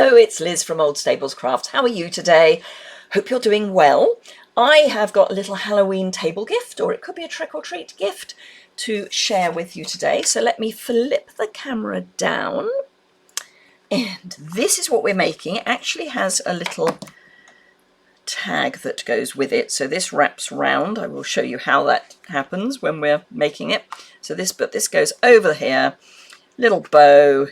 Hello, it's Liz from Old Stables Crafts. How are you today? Hope you're doing well. I have got a little Halloween table gift, or it could be a trick or treat gift, to share with you today. So let me flip the camera down. And this is what we're making. It actually has a little tag that goes with it. So this wraps round. I will show you how that happens when we're making it. So this goes over here, little bow,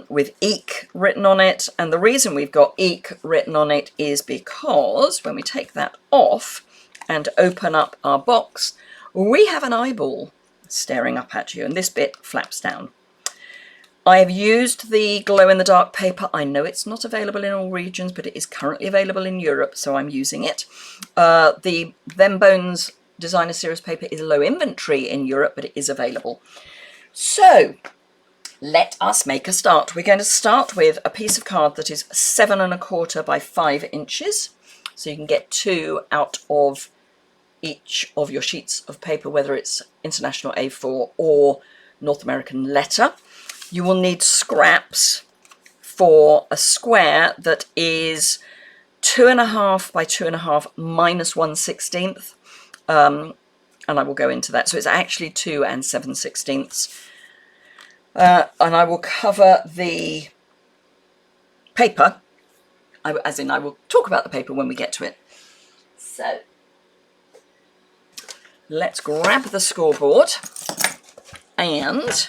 with Eek written on it. And the reason we've got Eek written on it is because when we take that off and open up our box, we have an eyeball staring up at you, and this bit flaps down. I've used the glow-in-the-dark paper. I know it's not available in all regions, but it is currently available in Europe, so I'm using it. The Them Bones Designer Series paper is low inventory in Europe, but it is available. So let us make a start. We're going to start with a piece of card that is 7 1/4 by 5 inches. So you can get 2 out of each of your sheets of paper, whether it's International A4 or North American letter. You will need scraps for a square that is 2 1/2 by 2 1/2 minus 1/16. And I will go into that. So it's actually 2 7/16. And I will cover the paper, as in I will talk about the paper when we get to it. So let's grab the scoreboard, and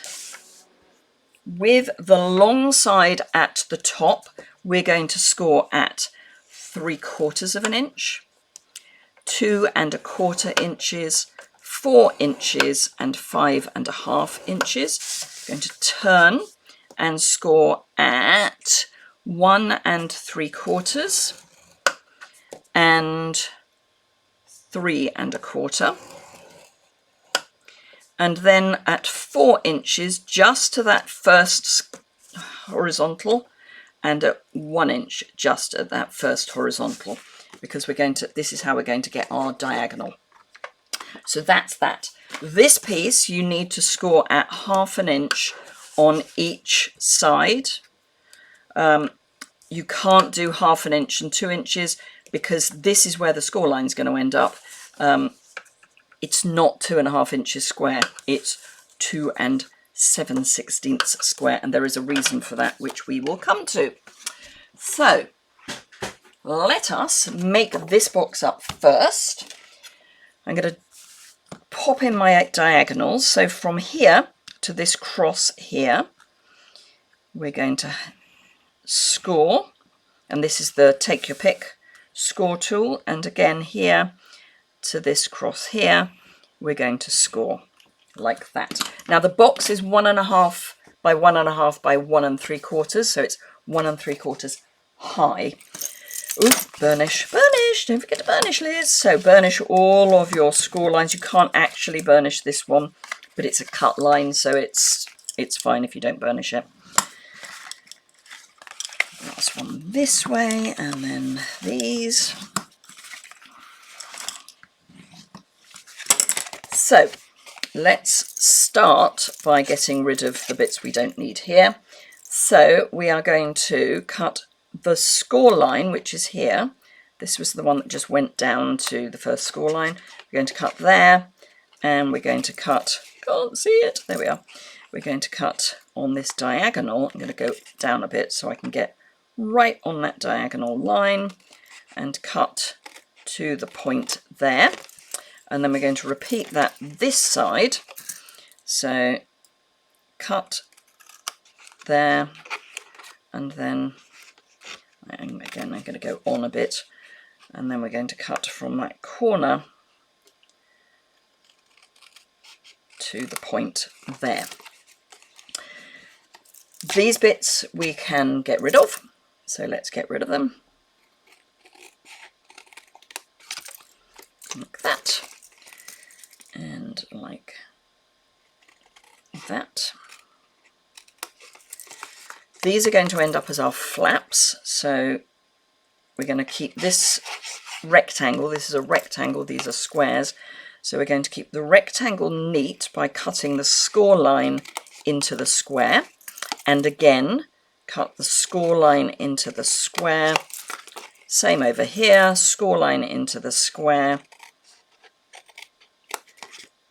with the long side at the top, we're going to score at 3/4 inch, 2 1/4 inches, 4 inches, and 5 1/2 inches. I'm going to turn and score at 1 3/4 and 3 1/4, and then at 4 inches just to that first horizontal, and at 1 inch just at that first horizontal, because this is how we're going to get our diagonal. So that's that. This piece you need to score at 1/2 inch on each side. You can't do 1/2 inch and 2 inches because this is where the score line is going to end up. It's not 2 1/2 inches square, it's 2 7/16 square, and there is a reason for that which we will come to. So let us make this box up first. I'm going to pop in my diagonals. So from here to this cross here, we're going to score, and this is the take your pick score tool, and again here to this cross here, we're going to score like that. Now the box is 1 1/2 by 1 1/2 by 1 3/4, so it's 1 3/4 high. Ooh, burnish, don't forget to burnish, Liz. So burnish all of your score lines. You can't actually burnish this one, but it's a cut line, so it's fine if you don't burnish it. Last one this way, and then these. So let's start by getting rid of the bits we don't need here. So we are going to cut the score line, which is here. This was the one that just went down to the first score line. We're going to cut there, and we're going to cut, can't see it, there we are. We're going to cut on this diagonal. I'm going to go down a bit so I can get right on that diagonal line and cut to the point there. And then we're going to repeat that this side. So cut there, and then again I'm going to go on a bit, and then we're going to cut from that corner to the point there. These bits we can get rid of, so let's get rid of them like that, and like that. These are going to end up as our flaps, so we're going to keep this rectangle. This is a rectangle, these are squares, so we're going to keep the rectangle neat by cutting the score line into the square, and again cut the score line into the square. Same over here, score line into the square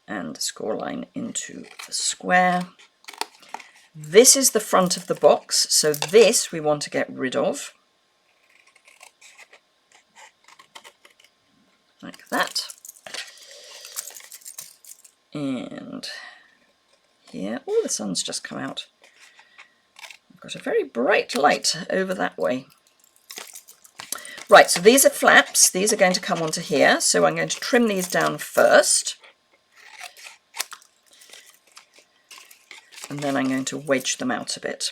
and score line into the square. This is the front of the box, so this we want to get rid of. Like that. And here, oh, the sun's just come out. I've got a very bright light over that way. Right, so these are flaps. These are going to come onto here. So I'm going to trim these down first. And then I'm going to wedge them out a bit.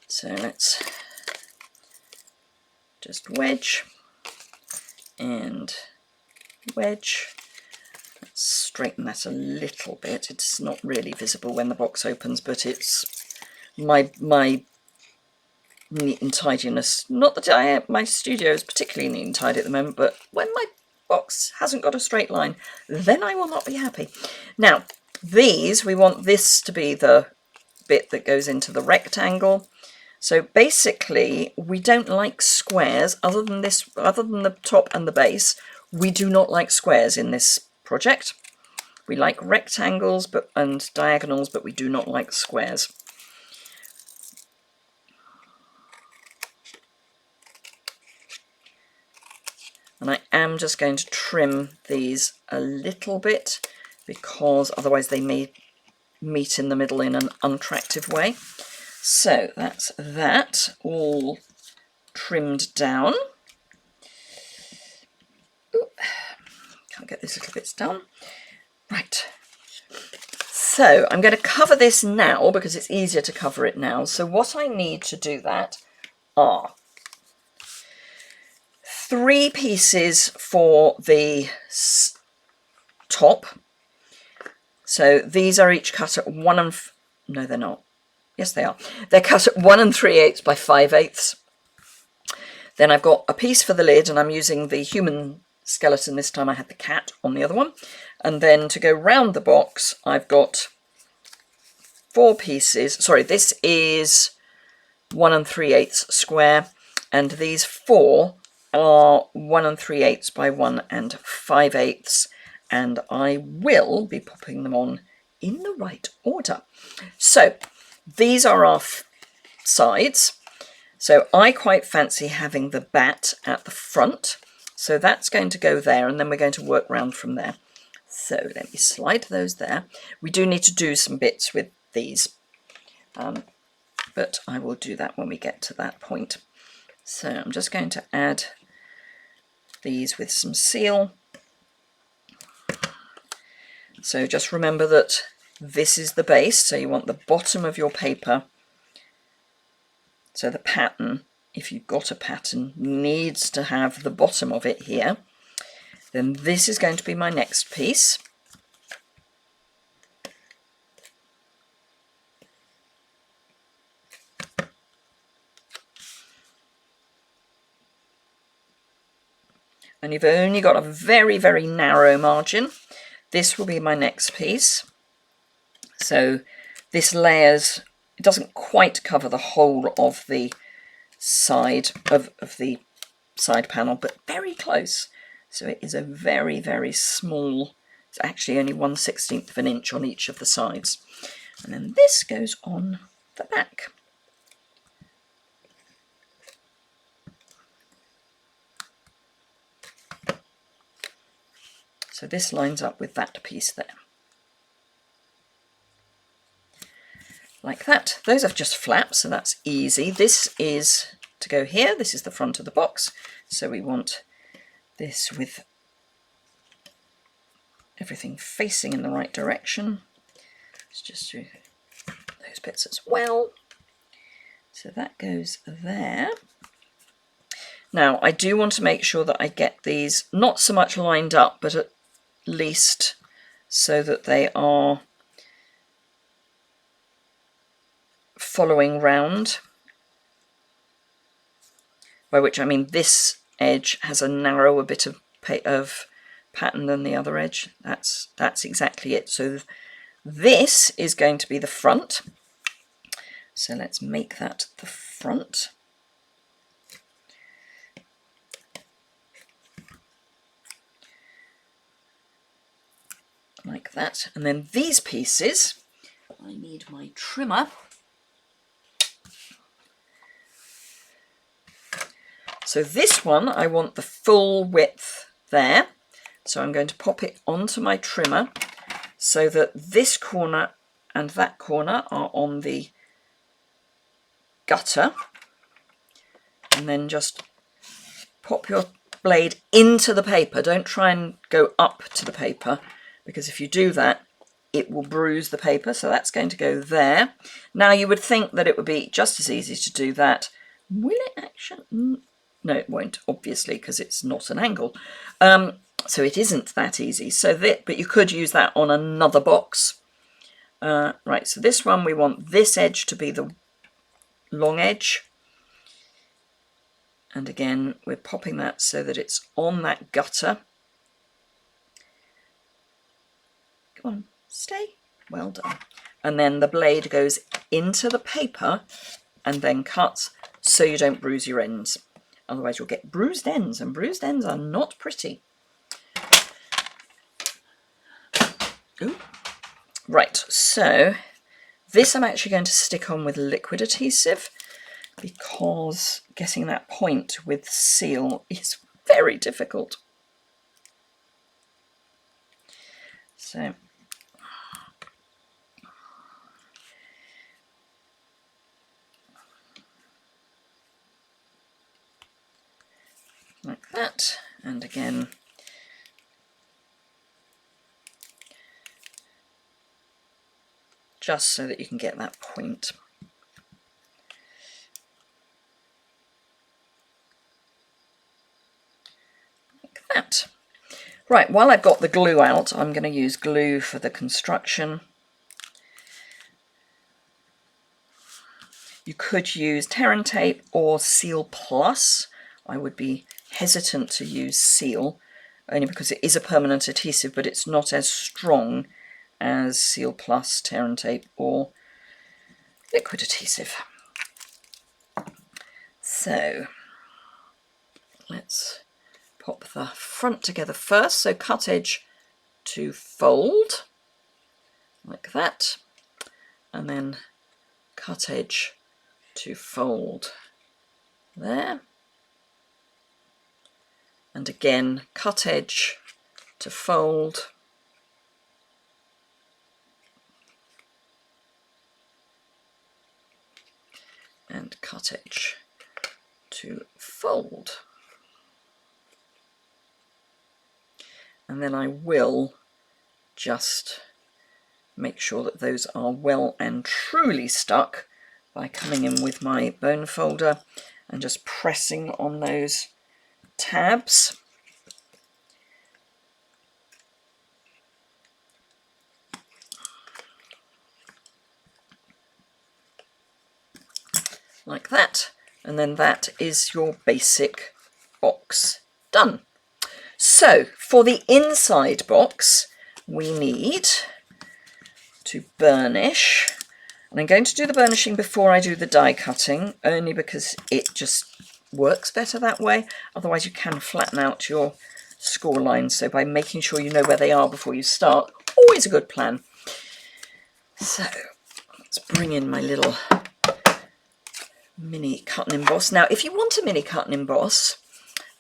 So let's just wedge and wedge. Let's straighten that a little bit. It's not really visible when the box opens, but it's my neat and tidiness. Not that my studio is particularly neat and tidy at the moment, but when my box hasn't got a straight line, then I will not be happy. Now, these, we want this to be the bit that goes into the rectangle. So basically, we don't like squares other than this, other than the top and the base. We do not like squares in this project. We like rectangles and diagonals, but we do not like squares. And I am just going to trim these a little bit because otherwise they may meet in the middle in an unattractive way. So that's that all trimmed down. Ooh, can't get these little bits done. Right. So I'm going to cover this now because it's easier to cover it now. So what I need to do that are 3 pieces for the top. So these are each cut at no, they're not. Yes, they are. They're cut at 1 3/8 by 5/8. Then I've got a piece for the lid, and I'm using the human skeleton this time. I had the cat on the other one. And then to go round the box, I've got 4 pieces. Sorry, this is 1 3/8 square, and these 4 are 1 3/8 by 1 5/8, and I will be popping them on in the right order. So these are our sides. So I quite fancy having the bat at the front. So that's going to go there, and then we're going to work round from there. So let me slide those there. We do need to do some bits with these, but I will do that when we get to that point. So I'm just going to add these with some seal. So just remember that this is the base, so you want the bottom of your paper. So the pattern, if you've got a pattern, needs to have the bottom of it here. Then this is going to be my next piece. And you've only got a very, very narrow margin. This will be my next piece. So this layers, it doesn't quite cover the whole of the side of the side panel, but very close. So it is a very, very small, it's actually only 1/16 of an inch on each of the sides. And then this goes on the back. So this lines up with that piece there. Like that. Those are just flaps, so that's easy. This is to go here. This is the front of the box. So we want this with everything facing in the right direction. Let's just do those bits as well. So that goes there. Now I do want to make sure that I get these not so much lined up, but at least so that they are following round, by which I mean this edge has a narrower bit of pattern than the other edge. That's exactly it. So this is going to be the front, So let's make that the front. Like that. And then these pieces, I need my trimmer. So this one, I want the full width there. So I'm going to pop it onto my trimmer so that this corner and that corner are on the gutter. And then just pop your blade into the paper. Don't try and go up to the paper, because if you do that, it will bruise the paper. So that's going to go there. Now you would think that it would be just as easy to do that. Will it actually? No, it won't, obviously, because it's not an angle. So it isn't that easy. So but you could use that on another box. Right, so this one, we want this edge to be the long edge. And again, we're popping that so that it's on that gutter. Come on, stay. Well done. And then the blade goes into the paper and then cuts so you don't bruise your ends. Otherwise you'll get bruised ends, and bruised ends are not pretty. Ooh. Right, so this I'm actually going to stick on with liquid adhesive, because getting that point with seal is very difficult. So like that, and again just so that you can get that point. Like that. Right, while I've got the glue out, I'm going to use glue for the construction. You could use tear and tape or Seal Plus. I would be hesitant to use Seal, only because it is a permanent adhesive, but it's not as strong as Seal Plus, tear and tape, or liquid adhesive. So let's pop the front together first. So cut edge to fold, like that, and then cut edge to fold there, and again cut edge to fold, and cut edge to fold. And then I will just make sure that those are well and truly stuck by coming in with my bone folder and just pressing on those tabs. Like that, and then that is your basic box done. So for the inside box, we need to burnish, and I'm going to do the burnishing before I do the die cutting, only because it just works better that way. Otherwise you can flatten out your score lines, so by making sure you know where they are before you start, always a good plan. So let's bring in my little mini cut and emboss. Now if you want a mini cut and emboss,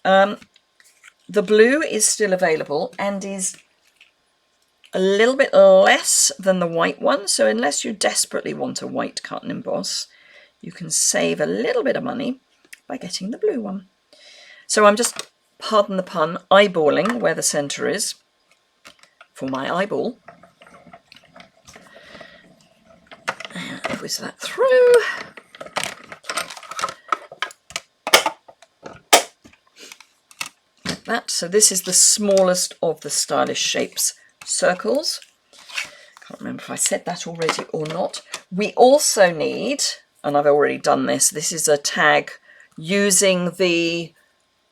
the blue is still available and is a little bit less than the white one, so unless you desperately want a white cut and emboss, you can save a little bit of money by getting the blue one. So I'm just, pardon the pun, eyeballing where the centre is for my eyeball. And whiz that through. Like that. So this is the smallest of the Stylish Shapes circles. Can't remember if I said that already or not. We also need, and I've already done this, this is a tag using the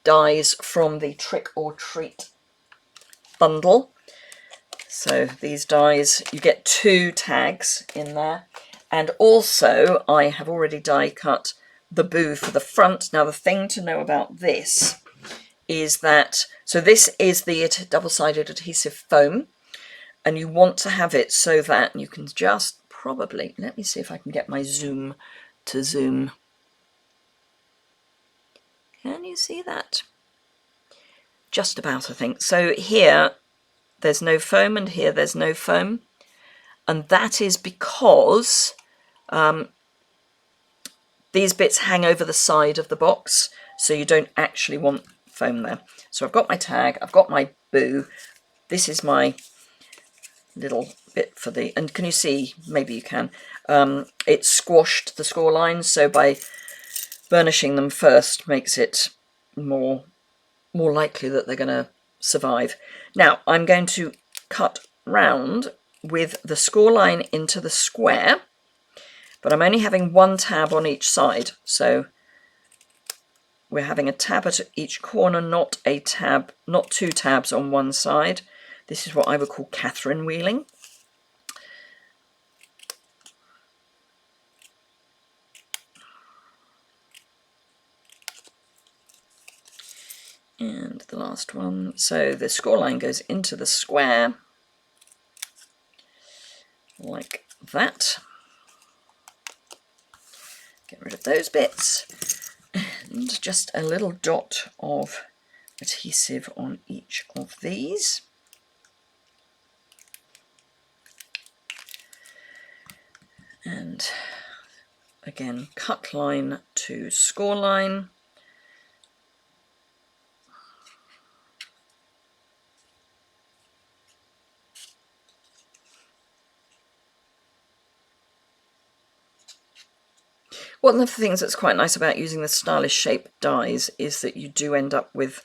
dies from the Trick or Treat bundle. So these dies, you get 2 tags in there, And also I have already die cut the boo for the front. Now the thing to know about this is that, so this is the double-sided adhesive foam, and you want to have it so that you can just probably, let me see if I can get my zoom to zoom. Can you see that? Just about, I think. So here there's no foam and here there's no foam, and that is because these bits hang over the side of the box, so you don't actually want foam there. So I've got my tag, I've got my boo, this is my little bit for the, and can you see, maybe you can, it's squashed the score lines, so by burnishing them first makes it more likely that they're going to survive. Now I'm going to cut round with the score line into the square, but I'm only having one tab on each side, so we're having a tab at each corner, not a tab, not two tabs on one side. This is what I would call Catherine wheeling. And the last one, so the score line goes into the square, like that. Get rid of those bits, and just a little dot of adhesive on each of these. And again, cut line to score line. One of the things that's quite nice about using the stylish shape dies is that you do end up with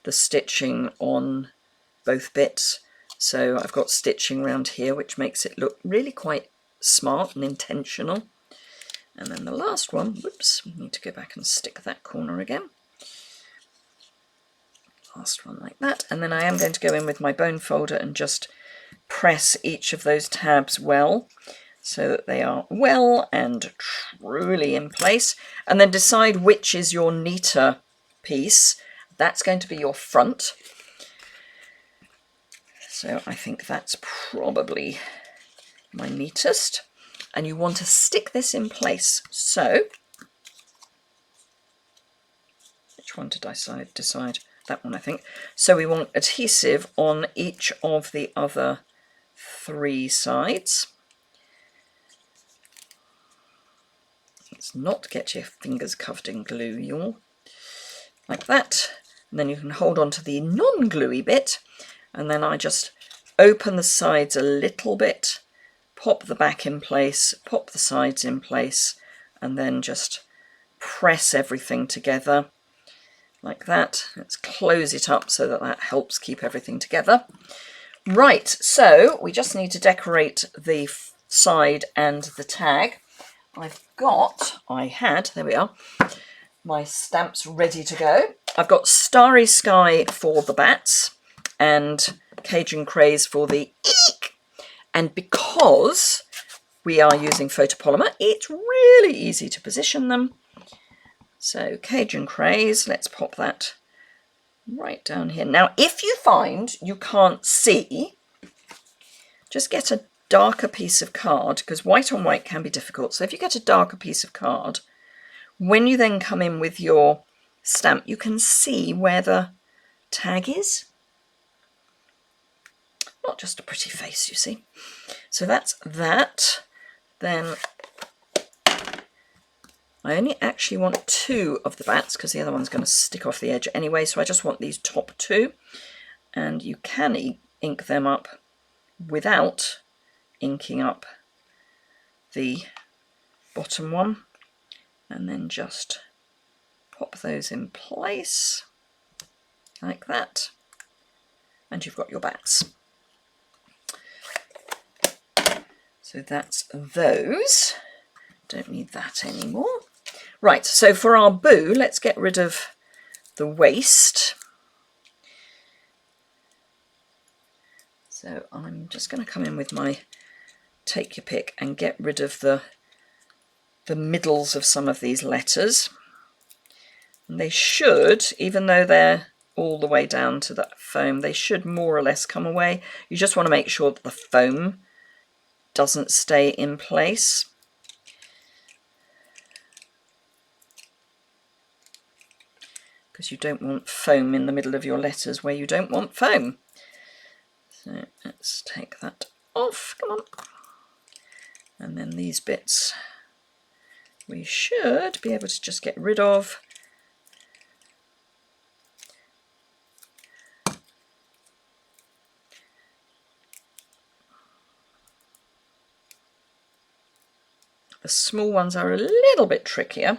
the stitching on both bits. So I've got stitching around here, which makes it look really quite smart and intentional. And then the last one, whoops, we need to go back and stick that corner again. Last one like that. And then I am going to go in with my bone folder and just press each of those tabs well, so that they are well and truly in place, and then decide which is your neater piece. That's going to be your front. So I think that's probably my neatest. And you want to stick this in place. So, which one did I decide? That one, I think. So we want adhesive on each of the other three sides. Let's not get your fingers covered in glue, Yuille. Like that. And then you can hold on to the non-gluey bit, and then I just open the sides a little bit, pop the back in place, pop the sides in place, and then just press everything together like that. Let's close it up so that that helps keep everything together. Right, so we just need to decorate the side and the tag. There we are, my stamps ready to go. I've got Starry Sky for the bats and Cajun Craze for the eek. And because we are using photopolymer, it's really easy to position them. So Cajun Craze, let's pop that right down here. Now, if you find you can't see, just get a darker piece of card, because white on white can be difficult. So if you get a darker piece of card, when you then come in with your stamp, you can see where the tag is. Not just a pretty face, you see. So that's that. Then I only actually want two of the bats because the other one's going to stick off the edge anyway. So I just want these top two. And you can ink them up without inking up the bottom one, and then just pop those in place like that, and you've got your bats. So that's those. Don't need that anymore. Right, so for our boo, let's get rid of the waist. So I'm just going to come in with my take your pick and get rid of the the middles of some of these letters. And they should, even though they're all the way down to that foam, they should more or less come away. You just want to make sure that the foam doesn't stay in place. Because you don't want foam in the middle of your letters where you don't want foam. So let's take that off, come on. And then these bits we should be able to just get rid of. The small ones are a little bit trickier,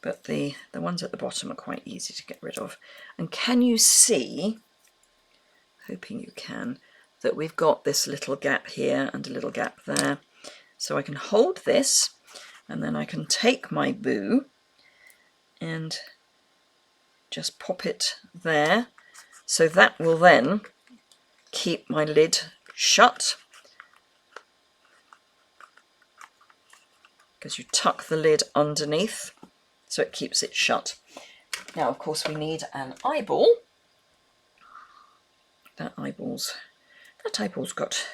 but the ones at the bottom are quite easy to get rid of. And can you see, hoping you can, that we've got this little gap here and a little gap there. So I can hold this and then I can take my boo and just pop it there. So that will then keep my lid shut, because you tuck the lid underneath so it keeps it shut. Now, of course, we need an eyeball. That eyeball's got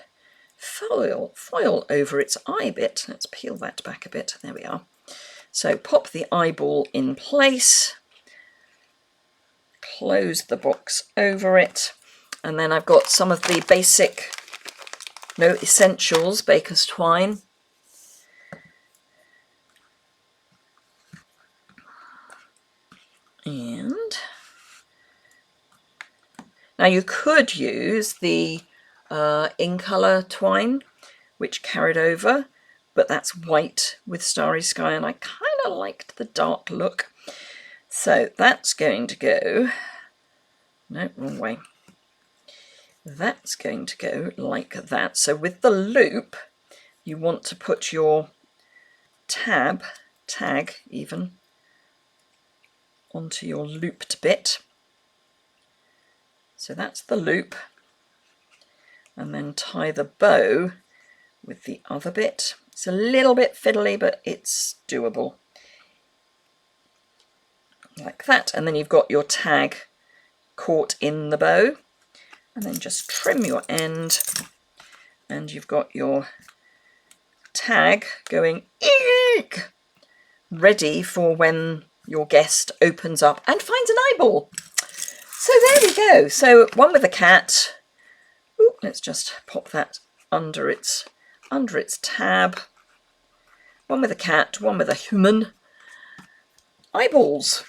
foil over its eye bit. Let's peel that back a bit. There we are. So pop the eyeball in place, close the box over it, and then I've got some of the basic, no essentials, baker's twine. And now you could use the in colour twine, which carried over, but that's white with Starry Sky, and I kind of liked the dark look. So that's going to go, no, wrong way. That's going to go like that. So with the loop, you want to put your tag even, onto your looped bit. So that's the loop, and then tie the bow with the other bit. It's a little bit fiddly, but it's doable. Like that, and then you've got your tag caught in the bow, and then just trim your end, and you've got your tag going eek, ready for when your guest opens up and finds an eyeball. So there we go. So one with a cat. Ooh, let's just pop that under its tab. One with a cat, one with a human. Eyeballs.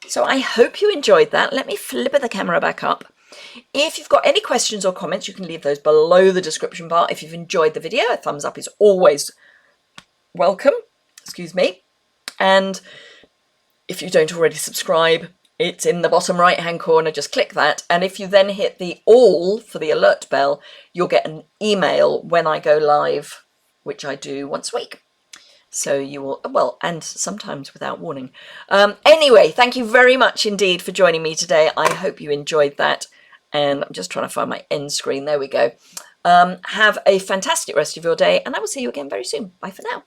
So I hope you enjoyed that. Let me flip the camera back up. If you've got any questions or comments, you can leave those below the description bar. If you've enjoyed the video, a thumbs up is always welcome. Excuse me. And if you don't already subscribe, it's in the bottom right hand corner, just click that, and if you then hit the all for the alert bell, you'll get an email when I go live, which I do once a week. So you will, well, and sometimes without warning. Anyway, thank you very much indeed for joining me today. I hope you enjoyed that, and I'm just trying to find my end screen. There we go. Have a fantastic rest of your day, and I will see you again very soon. Bye for now.